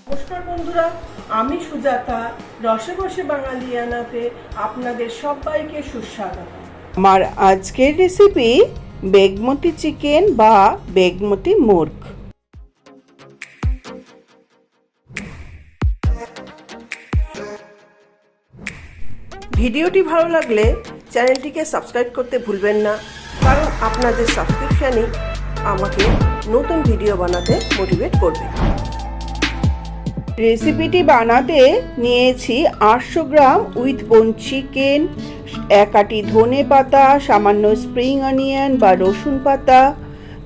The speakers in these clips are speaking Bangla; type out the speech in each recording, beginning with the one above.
নমস্কার বন্ধুরা, আমি সুজাতা রসে বসে বাঙালিয়ানাতে আপনাদের সবাইকে সুস্বাগত। আমার আজকের রেসিপি বেগমতি চিকেন বা বেগমতি মুর্গ। ভিডিওটি ভালো লাগলে চ্যানেলটিকে সাবস্ক্রাইব করতে ভুলবেন না, কারণ আপনাদের সাবস্ক্রিপশনই আমাকে নতুন ভিডিও বানাতে মোটিভেট করবে। রেসিপিটি বানাতে নিয়েছি 800 গ্রাম উইথ বোন চিকেন, 1 আটি ধনে পাতা, সামান্য স্প্রিং অনিয়ন বা রসুন পাতা,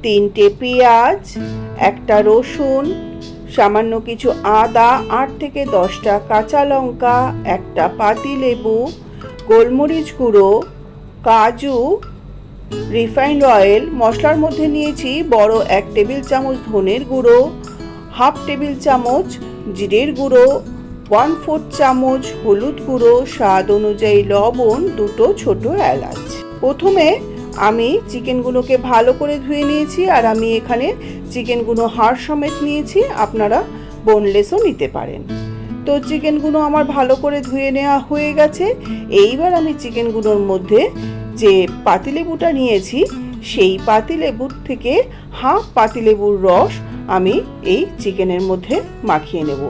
3টে পেঁয়াজ, 1টা রসুন, সামান্য কিছু আদা, 8 থেকে 10টা কাঁচা লঙ্কা, 1টা পাতিলেবু, গোলমরিচ গুঁড়ো, কাজু, রিফাইন্ড অয়েল। মশলার মধ্যে নিয়েছি বড় 1 টেবিল চামচ ধনের গুঁড়ো, হাফ টেবিল চামচ জিরের গুঁড়ো, 1/4 চামচ হলুদ গুঁড়ো, স্বাদ অনুযায়ী লবণ, 2টো ছোট এলাচ। প্রথমে আমি চিকেনগুলোকে ভালো করে ধুয়ে নিয়েছি, আর আমি এখানে চিকেনগুলো হাড় সমেত নিয়েছি, আপনারা বোনলেসও নিতে পারেন। তো চিকেনগুলো আমার ভালো করে ধুয়ে নেওয়া হয়ে গেছে। এইবার আমি চিকেনগুলোর মধ্যে যে পাতিলেবুটা নিয়েছি সেই পাতিলেবুর থেকে হাফ পাতিলেবুর রস আমি এই চিকেনের মধ্যে মাখিয়ে নেব।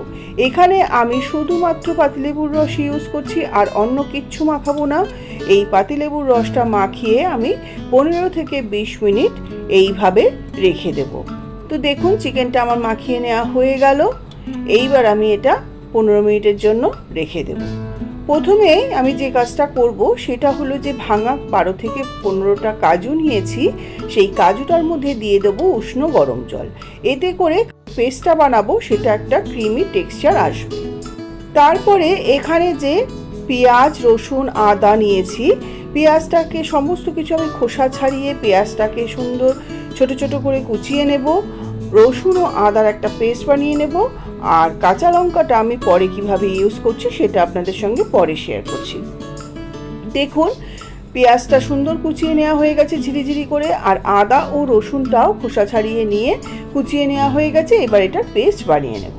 এখানে আমি শুধুমাত্র পাতিলেবুর রস ইউজ করছি, আর অন্য কিচ্ছু মাখাবো না। এই পাতিলেবুর রসটা মাখিয়ে আমি 15 থেকে 20 মিনিট এইভাবে রেখে দেব। তো দেখুন চিকেনটা আমার মাখিয়ে নেওয়া হয়ে গেল। এইবার আমি এটা 15 মিনিটের জন্য রেখে দেব। প্রথমে আমি যে কাজটা করব সেটা হলো যে ভাঙা 12 থেকে 15টা কাজু নিয়েছি, সেই কাজুটার মধ্যে দিয়ে দেবো উষ্ণ গরম জল। এতে করে পেস্টটা বানাবো সেটা একটা ক্রিমি টেক্সচার আসবে। তারপরে এখানে যে পেঁয়াজ, রসুন, আদা নিয়েছি, পেঁয়াজটাকে সমস্ত কিছু আমি খোসা ছাড়িয়ে পেঁয়াজটাকে সুন্দর ছোট ছোট করে কুচিয়ে নেব। রসুন ও আদার একটা পেস্ট বানিয়ে নেব, আর কাঁচা লঙ্কাটা আমি পরে কিভাবে ইউজ করছি সেটা আপনাদের সঙ্গে পরে শেয়ার করছি। দেখুন পেঁয়াজটা সুন্দর কুচিয়ে নেওয়া হয়ে গেছে ঝিরিঝিরি করে, আর আদা ও রসুনটাও খোসা ছাড়িয়ে নিয়ে কুচিয়ে নেওয়া হয়ে গেছে। এবার এটা পেস্ট বানিয়ে নেব।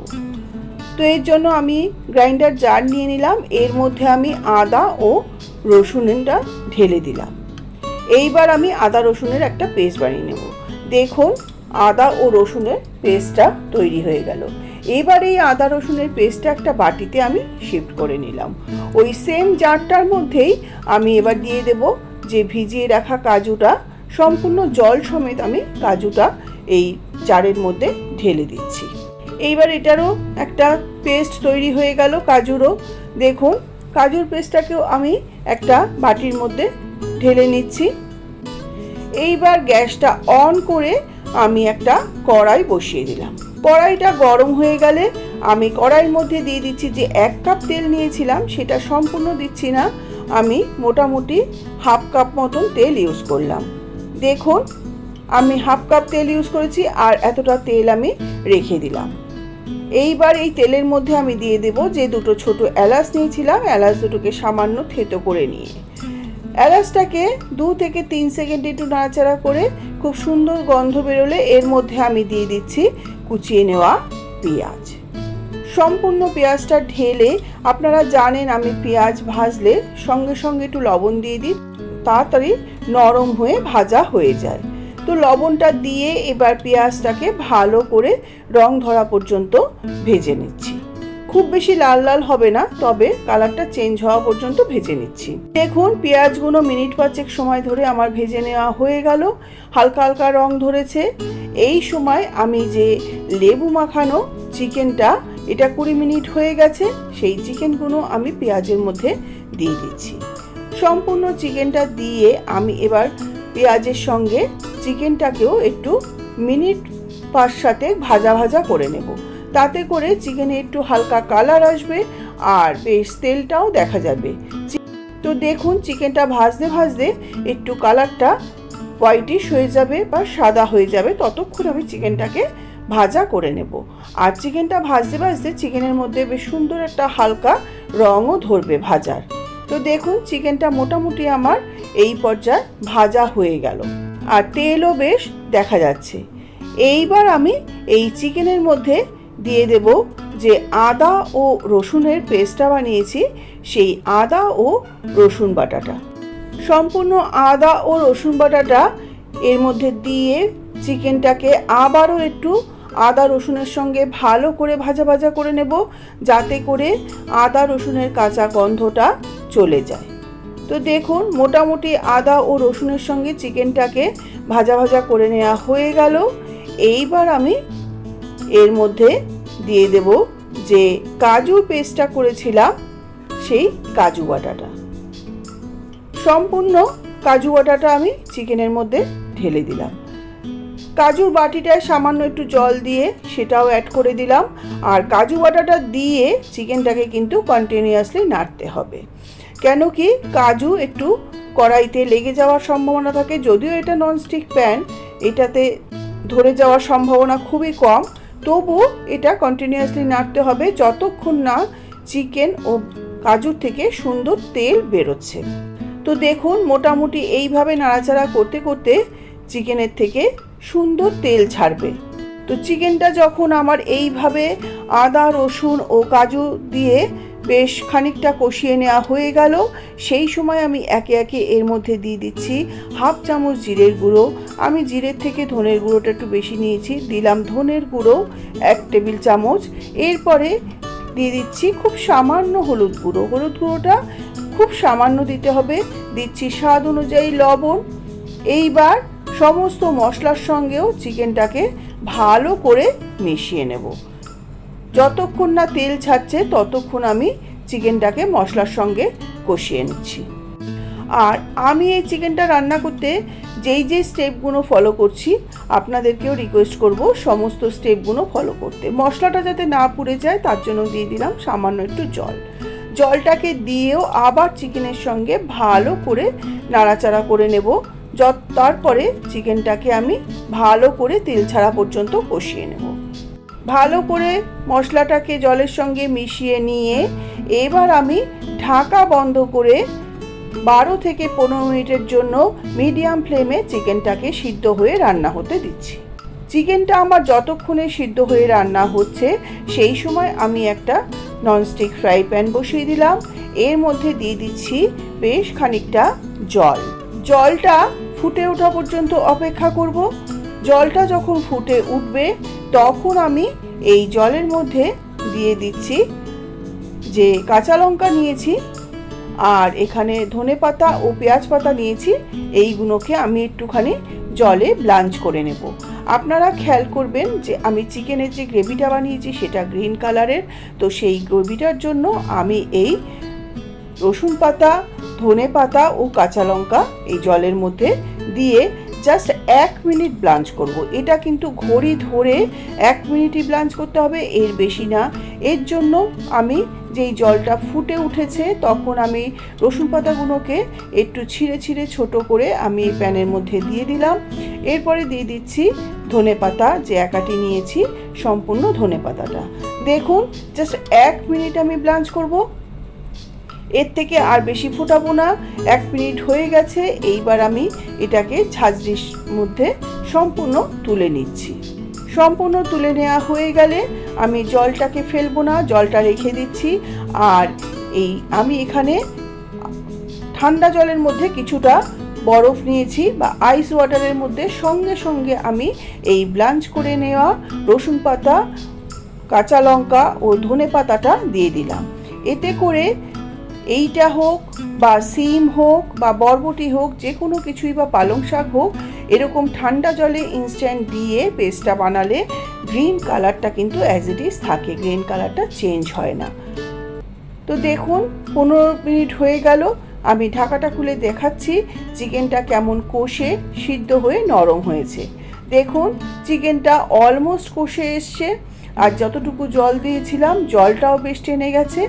তো এর জন্য আমি গ্রাইন্ডার জার নিয়ে নিলাম, এর মধ্যে আমি আদা ও রসুনটা ঢেলে দিলাম। এইবার আমি আদা রসুনের একটা পেস্ট বানিয়ে নেব। দেখুন আদা ও রসুনের পেস্টটা তৈরি হয়ে গেল। এবার এই আদা রসুনের পেস্টটা একটা বাটিতে আমি শিফট করে নিলাম। ওই সেম জারটার মধ্যেই আমি এবার দিয়ে দেব যে ভিজিয়ে রাখা কাজুটা, সম্পূর্ণ জল সমেত আমি কাজুটা এই জারের মধ্যে ঢেলে দিচ্ছি। এইবার এটারও একটা পেস্ট তৈরি হয়ে গেল কাজুরও। দেখুন কাজুর পেস্টটাকেও আমি একটা বাটির মধ্যে ঢেলে নিচ্ছি। এইবার গ্যাসটা অন করে আমি একটা কড়াই বসিয়ে দিলাম। কড়াইটা গরম হয়ে গেলে আমি কড়াইয়ের মধ্যে দিয়ে দিচ্ছি যে 1 কাপ তেল নিয়েছিলাম, সেটা সম্পূর্ণ দিচ্ছি না, আমি মোটামুটি হাফ কাপ মতন তেল ইউজ করলাম। দেখুন আমি হাফ কাপ তেল ইউজ করেছি, আর এতটা তেল আমি রেখে দিলাম। এইবার এই তেলের মধ্যে আমি দিয়ে দেব যে 2টো ছোট এলাচ নিয়েছিলাম, এলাচ দুটোকে সামান্য থেতো করে নিয়ে এলাচটাকে 2 থেকে 3 সেকেন্ড একটু নাড়াচাড়া করে খুব সুন্দর গন্ধ বেরোলে এর মধ্যে আমি দিয়ে দিচ্ছি কুচিয়ে নেওয়া পেঁয়াজ। সম্পূর্ণ পেঁয়াজটা ঢেলে, আপনারা জানেন আমি পেঁয়াজ ভাজলে সঙ্গে সঙ্গে একটু লবণ দিয়ে দিই, তাড়াতাড়ি নরম হয়ে ভাজা হয়ে যায়। তো লবণটা দিয়ে এবার পেঁয়াজটাকে ভালো করে রং ধরা পর্যন্ত ভেজে নিচ্ছি। খুব বেশি লাল লাল হবে না, তবে কালারটা চেঞ্জ হওয়া পর্যন্ত ভেজে নিচ্ছি। দেখুন পেঁয়াজগুলো মিনিট 5 সময় ধরে আমার ভেজে নেওয়া হয়ে গেল, হালকা হালকা রং ধরেছে। এই সময় আমি যে লেবু মাখানো চিকেনটা, এটা 20 মিনিট হয়ে গেছে, সেই চিকেনগুলো আমি পেঁয়াজের মধ্যে দিয়ে দিচ্ছি। সম্পূর্ণ চিকেনটা দিয়ে আমি এবার পেঁয়াজের সঙ্গে চিকেনটাকেও একটু মিনিট 5-7 ভাজা ভাজা করে নেব। তাতে করে চিকেনে একটু হালকা কালার আসবে আর বেশ তেলটাও দেখা যাবে। তো দেখুন চিকেনটা ভাজতে ভাজতে একটু কালারটা হোয়াইটিশ হয়ে যাবে বা সাদা হয়ে যাবে, ততক্ষণ আমি চিকেনটাকে ভাজা করে নেব। আর চিকেনটা ভাজতে ভাজতে চিকেনের মধ্যে বেশ সুন্দর একটা হালকা রঙও ধরবে ভাজার। তো দেখুন চিকেনটা মোটামুটি আমার এই পর্যায়ে ভাজা হয়ে গেল আর তেলও বেশ দেখা যাচ্ছে। এইবার আমি এই চিকেনের মধ্যে দিয়ে দেব যে আদা ও রসুনের পেস্টটা বানিয়েছি, সেই আদা ও রসুন বাটাটা। সম্পূর্ণ আদা ও রসুন বাটাটা এর মধ্যে দিয়ে চিকেনটাকে আবারও একটু আদা রসুনের সঙ্গে ভালো করে ভাজা ভাজা করে নেব, যাতে করে আদা রসুনের কাঁচা গন্ধটা চলে যায়। তো দেখুন মোটামুটি আদা ও রসুনের সঙ্গে চিকেনটাকে ভাজা ভাজা করে নেওয়া হয়ে গেল। এইবার আমি এর মধ্যে দিয়ে দেব যে কাজু পেস্টটা করেছিলাম, সেই কাজু বাটাটা। সম্পূর্ণ কাজু বাটাটা আমি চিকেনের মধ্যে ঢেলে দিলাম। কাজুর বাটিটায় সামান্য একটু জল দিয়ে সেটাও অ্যাড করে দিলাম। আর কাজু বাটাটা দিয়ে চিকেনটাকে কিন্তু কন্টিনিউয়াসলি নাড়তে হবে, কেন কি কাজু একটু কড়াইতে লেগে যাওয়ার সম্ভাবনা থাকে। যদিও এটা ননস্টিক প্যান, এটাতে ধরে যাওয়ার সম্ভাবনা খুবই কম, তবুও এটা কন্টিনিউয়াসলি নাড়তে হবে যতক্ষণ না চিকেন ও কাজুর থেকে সুন্দর তেল বেরোচ্ছে। তো দেখুন মোটামুটি এইভাবে নাড়াচাড়া করতে করতে চিকেনের থেকে সুন্দর তেল ছাড়বে। তো চিকেনটা যখন আমার এইভাবে আদা রসুন ও কাজু দিয়ে বেশ খানিকটা কষিয়ে নেওয়া হয়ে গেল, সেই সময় আমি একে একে এর মধ্যে দিয়ে দিচ্ছি 1/2 চামচ জিরের গুঁড়ো। আমি জিরের থেকে ধনের গুঁড়োটা একটু বেশি নিয়েছি, দিলাম ধনের গুঁড়ো 1 টেবিল চামচ। এরপরে দিয়ে দিচ্ছি খুব সামান্য হলুদ গুঁড়ো, হলুদ গুঁড়োটা খুব সামান্য দিতে হবে। দিচ্ছি স্বাদ অনুযায়ী লবণ। এইবার সমস্ত মশলার সঙ্গেও চিকেনটাকে ভালো করে মিশিয়ে নেব। যতক্ষণ না তেল ছাড়ছে ততক্ষণ আমি চিকেনটাকে মশলার সঙ্গে কষিয়ে নিচ্ছি। আর আমি এই চিকেনটা রান্না করতে যেই যেই স্টেপগুলো ফলো করছি আপনাদেরকেও রিকোয়েস্ট করব সমস্ত স্টেপগুলো ফলো করতে। মশলাটা যাতে না পুড়ে যায় তার জন্য দিয়ে দিলাম সামান্য একটু জল। জলটাকে দিয়েও আবার চিকেনের সঙ্গে ভালো করে নাড়াচাড়া করে নেব। তারপরে চিকেনটাকে আমি ভালো করে তেল ছাড়া পর্যন্ত কষিয়ে নেব। ভালো করে মশলাটাকে জলের সঙ্গে মিশিয়ে নিয়ে এবার আমি ঢাকা বন্ধ করে 12 থেকে 15 মিনিটের জন্য মিডিয়াম ফ্লেমে চিকেনটাকে সিদ্ধ হয়ে রান্না হতে দিচ্ছি। চিকেনটা আমার যতক্ষণে সিদ্ধ হয়ে রান্না হচ্ছে সেই সময় আমি একটা ননস্টিক ফ্রাই প্যান বসিয়ে দিলাম। এর মধ্যে দিয়ে দিচ্ছি বেশ খানিকটা জল। জলটা ফুটে ওঠা পর্যন্ত অপেক্ষা করব। জলটা যখন ফুটে উঠবে তখন আমি এই জলের মধ্যে দিয়ে দিচ্ছি যে কাঁচা লঙ্কা নিয়েছি আর এখানে ধনেপাতা ও পেঁয়াজ পাতা নিয়েছি। এইগুলোকে আমি একটুখানি জলে ব্লাঞ্চ করে নেব। আপনারা খেয়াল করবেন যে আমি চিকেনের যে গ্রেভিটা বানিয়েছি সেটা গ্রিন কালারের, তো সেই গ্রেভিটার জন্য আমি এই রসুন পাতা, ধনে পাতা ও কাঁচা লঙ্কা এই জলের মধ্যে দিয়ে জাস্ট 1 মিনিট ব্লাঞ্চ করব। এটা কিন্তু ঘড়ি ধরে 1 মিনিটই ব্লাঞ্চ করতে হবে, এর বেশি না। এর জন্য আমি যেই জলটা ফুটে উঠেছে তখন আমি রসুন পাতাগুলোকে একটু ছিঁড়ে ছিঁড়ে ছোট করে আমি এই প্যানের মধ্যে দিয়ে দিলাম। এরপরে দিয়ে দিচ্ছি ধনে পাতা, যে একাটি নিয়েছি সম্পূর্ণ ধনে পাতাটা। দেখুন জাস্ট 1 মিনিট আমি ব্লাঞ্চ করব, এর থেকে আর বেশি ফোটাবো না। 1 মিনিট হয়ে গেছে। এইবার আমি এটাকে ঝাঁঝরির মধ্যে সম্পূর্ণ তুলে নিচ্ছি। সম্পূর্ণ তুলে নেওয়া হয়ে গেলে আমি জলটাকে ফেলবো না, জলটা রেখে দিচ্ছি। আর আমি এখানে ঠান্ডা জলের মধ্যে কিছুটা বরফ নিয়েছি বা আইস ওয়াটারের মধ্যে, সঙ্গে সঙ্গে আমি এই ব্লাঞ্চ করে নেওয়া রসুন পাতা, কাঁচা লঙ্কা ও ধনে পাতাটা দিয়ে দিলাম। এতে করে এইটা হোক বা সিম হোক বা বরবটি হোক, যে কোনো কিছুই বা পালং শাক হোক, এরকম ঠান্ডা জলে ইনস্ট্যান্ট দিয়ে পেস্টটা বানালে গ্রিন কালারটা কিন্তু অ্যাজ ইট ইজ থাকে, গ্রিন কালারটা চেঞ্জ হয় না। তো দেখুন 15 মিনিট হয়ে গেল। আমি ঢাকাটা খুলে দেখাচ্ছি চিকেনটা কেমন কষে সিদ্ধ হয়ে নরম হয়েছে। দেখুন চিকেনটা অলমোস্ট কষে এসছে, আর যতটুকু জল দিয়েছিলাম জলটাও বেশ টেনে গেছে।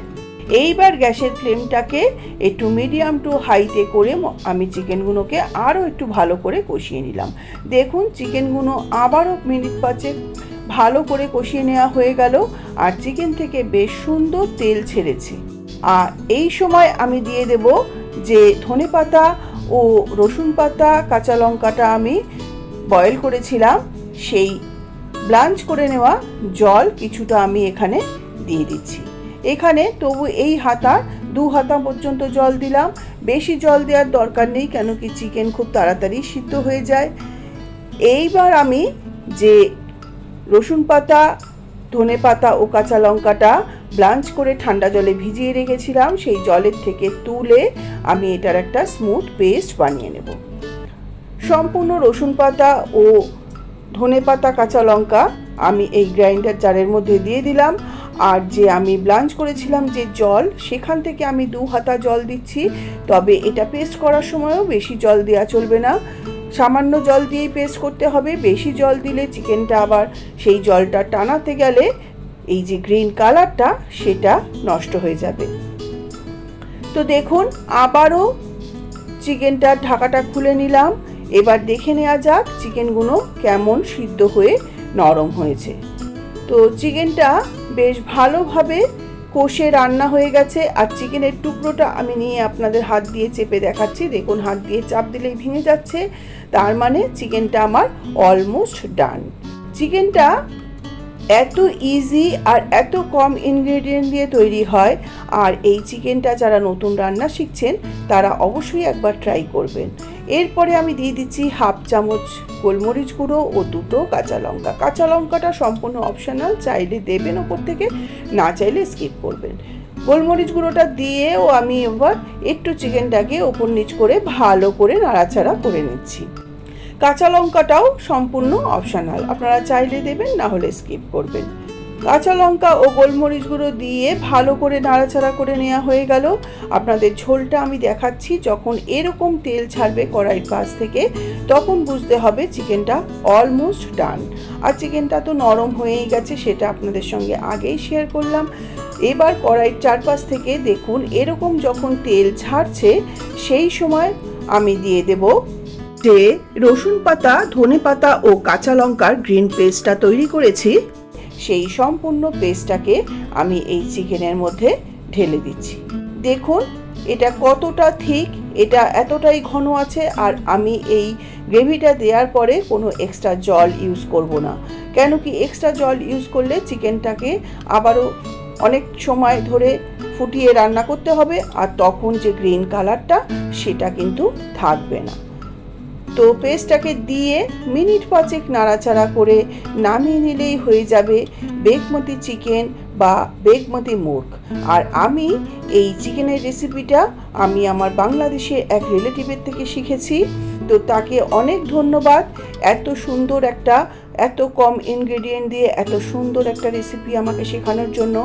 এইবার গ্যাসের ফ্লেমটাকে একটু মিডিয়াম টু হাইতে করে আমি চিকেনগুলোকে আরও একটু ভালো করে কষিয়ে নিলাম। দেখুন চিকেনগুলো আবারও মিনিট 5 ভালো করে কষিয়ে নেওয়া হয়ে গেল, আর চিকেন থেকে বেশ সুন্দর তেল ছেড়েছে। আর এই সময় আমি দিয়ে দেব যে ধনেপাতা ও রসুন পাতা কাঁচা লঙ্কাটা আমি বয়েল করেছিলাম, সেই ব্লাঞ্চ করে নেওয়া জল কিছুটা আমি এখানে দিয়ে দিচ্ছি। এখানে তবু এই হাতা 2 হাতা পর্যন্ত জল দিলাম, বেশি জল দেওয়ার দরকার নেই, কেন কি চিকেন খুব তাড়াতাড়ি সিদ্ধ হয়ে যায়। এইবার আমি যে রসুন পাতা ধনে পাতা ও কাঁচা লঙ্কাটা ব্লাঞ্চ করে ঠান্ডা জলে ভিজিয়ে রেখেছিলাম, সেই জলের থেকে তুলে আমি এটার একটা স্মুথ পেস্ট বানিয়ে নেব। সম্পূর্ণ রসুন পাতা ও ধনে পাতা কাঁচা লঙ্কা আমি এই গ্রাইন্ডার জারের মধ্যে দিয়ে দিলাম, আর যে আমি ব্লাঞ্চ করেছিলাম যে জল, সেখান থেকে আমি 2 হাতা জল দিচ্ছি। তবে এটা পেস্ট করার সময়ও বেশি জল দেওয়া চলবে না, সামান্য জল দিয়েই পেস্ট করতে হবে। বেশি জল দিলে চিকেনটা আবার সেই জলটা টানাতে গেলে এই যে গ্রিন কালারটা সেটা নষ্ট হয়ে যাবে। তো দেখুন আবারও চিকেনটার ঢাকাটা খুলে নিলাম। এবার দেখে নেওয়া যাক চিকেনগুলো কেমন সিদ্ধ হয়ে নরম হয়েছে। তো চিকেনটা বেশ ভালোভাবে কষে রান্না হয়ে গেছে, আর চিকেনের টুকরোটা আমি নিয়ে আপনাদের হাত দিয়ে চেপে দেখাচ্ছি। দেখুন হাত দিয়ে চাপ দিলেই ভেঙে যাচ্ছে, তার মানে চিকেনটা আমার অলমোস্ট ডান। চিকেনটা এত ইজি আর এত কম ইনগ্রেডিয়েন্ট দিয়ে তৈরি হয়, আর এই চিকেনটা যারা নতুন রান্না শিখছেন তারা অবশ্যই একবার ট্রাই করবেন। এরপরে আমি দিয়ে দিচ্ছি 1/2 চামচ গোলমরিচ গুঁড়ো ও 2টো কাঁচা লঙ্কা। কাঁচা লঙ্কাটা সম্পূর্ণ অপশনাল, চাইলে দেবেন ওপর থেকে, না চাইলে স্কিপ করবেন। গোলমরিচ গুঁড়োটা দিয়েও আমি এবার একটু চিকেনটাকে ওপর নিচ করে ভালো করে নাড়াচাড়া করে নিচ্ছি। কাঁচা লঙ্কাটাও সম্পূর্ণ অপশনাল, আপনারা চাইলে দেবেন, না হলে স্কিপ করবেন। কাঁচা লঙ্কা ও গোলমরিচ গুঁড়ো দিয়ে ভালো করে নাড়াচাড়া করে নেওয়া হয়ে গেল। আপনাদের ঝোলটা আমি দেখাচ্ছি, যখন এরকম তেল ছাড়বে কড়াইয়ের পাশ থেকে তখন বুঝতে হবে চিকেনটা অলমোস্ট ডান। আর চিকেনটা তো নরম হয়েই গেছে, সেটা আপনাদের সঙ্গে আগেই শেয়ার করলাম। এবার কড়াইয়ের চারপাশ থেকে দেখুন এরকম যখন তেল ছাড়ছে, সেই সময় আমি দিয়ে দেব যে রসুন পাতা ধনে পাতা ও কাঁচা লঙ্কার গ্রিন পেস্টটা তৈরি করেছি, সেই সম্পূর্ণ পেস্টটাকে আমি এই চিকেনের মধ্যে ঢেলে দিচ্ছি। দেখুন এটা কতটা থিক, এটা এতটাই ঘন আছে। আর আমি এই গ্রেভিটা দেওয়ার পরে কোনো এক্সট্রা জল ইউজ করব না, কেন কি এক্সট্রা জল ইউজ করলে চিকেনটাকে আবারও অনেক সময় ধরে ফুটিয়ে রান্না করতে হবে, আর তখন যে গ্রিন কালারটা সেটা কিন্তু থাকবে না। তো পেস্টটাকে দিয়ে মিনিট 5 নাড়াচাড়া করে নামিয়ে নিলেই হয়ে যাবে বেগমতি চিকেন বা বেগমতি মুর্গ। আর আমি এই চিকেনের রেসিপিটা আমি আমার বাংলাদেশের এক রিলেটিভের থেকে শিখেছি, তো তাকে অনেক ধন্যবাদ এত সুন্দর একটা, এত কম ইনগ্রেডিয়েন্ট দিয়ে এত সুন্দর একটা রেসিপি আমাকে শেখানোর জন্য।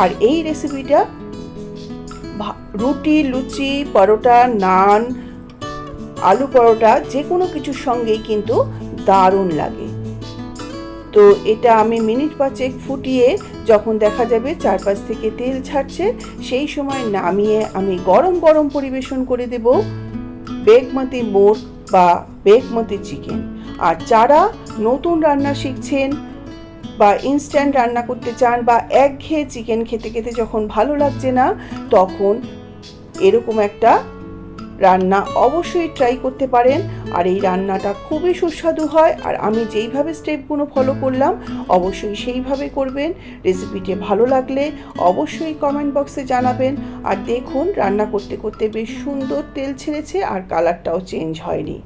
আর এই রেসিপিটা রুটি, লুচি, পরোটা, নান, আলু পরোটা যে কোনো কিছুর সঙ্গেই কিন্তু দারুণ লাগে। তো এটা আমি মিনিট 5 ফুটিয়ে যখন দেখা যাবে চারপাশ থেকে তেল ছাড়ছে, সেই সময় নামিয়ে আমি গরম গরম পরিবেশন করে দেব বেগমতি মুর্গ বা বেগমতি চিকেন। আর যারা নতুন রান্না শিখছেন বা ইনস্ট্যান্ট রান্না করতে চান, বা একঘেয়ে চিকেন খেতে খেতে যখন ভালো লাগছে না, তখন এরকম একটা রান্না অবশ্যই ট্রাই করতে পারেন। আর এই রান্নাটা খুবই সুস্বাদু হয়, আর আমি যেইভাবে স্টেপগুলো ফলো করলাম অবশ্যই সেইভাবে করবেন। রেসিপিটি ভালো লাগলে অবশ্যই কমেন্ট বক্সে জানাবেন। আর দেখুন রান্না করতে করতে বেশ সুন্দর তেল ছেড়েছে, আর কালারটাও চেঞ্জ হয়নি।